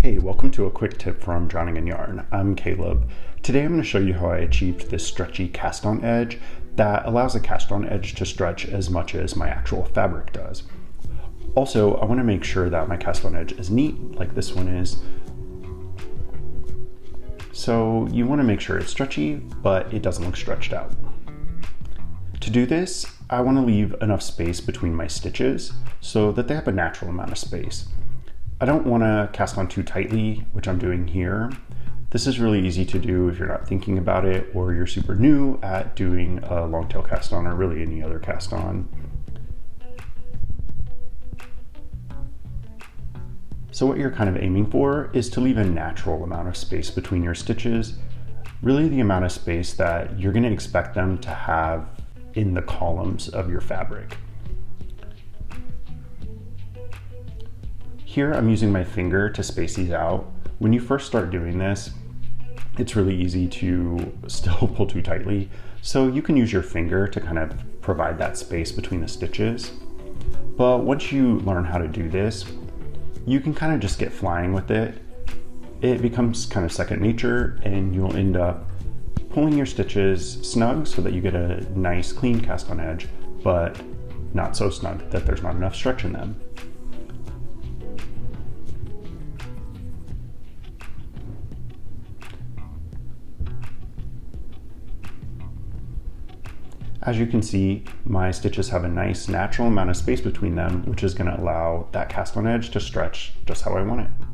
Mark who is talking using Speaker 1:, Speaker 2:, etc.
Speaker 1: Hey, welcome to a quick tip from Drowning in Yarn. I'm Caleb. Today I'm going to show you how I achieved this stretchy cast-on edge that allows a cast-on edge to stretch as much as my actual fabric does. Also, I want to make sure that my cast-on edge is neat, like this one is. So you want to make sure it's stretchy, but it doesn't look stretched out. To do this, I want to leave enough space between my stitches so that they have a natural amount of space. I don't want to cast on too tightly, which I'm doing here. This is really easy to do if you're not thinking about it or you're super new at doing a long tail cast on or really any other cast on. So what you're kind of aiming for is to leave a natural amount of space between your stitches, really the amount of space that you're going to expect them to have in the columns of your fabric. Here I'm using my finger to space these out. When you first start doing this, it's really easy to still pull too tightly. So you can use your finger to kind of provide that space between the stitches. But once you learn how to do this, you can kind of just get flying with it. It becomes kind of second nature and you'll end up pulling your stitches snug so that you get a nice clean cast on edge, but not so snug that there's not enough stretch in them. As you can see, my stitches have a nice natural amount of space between them, which is going to allow that cast on edge to stretch just how I want it.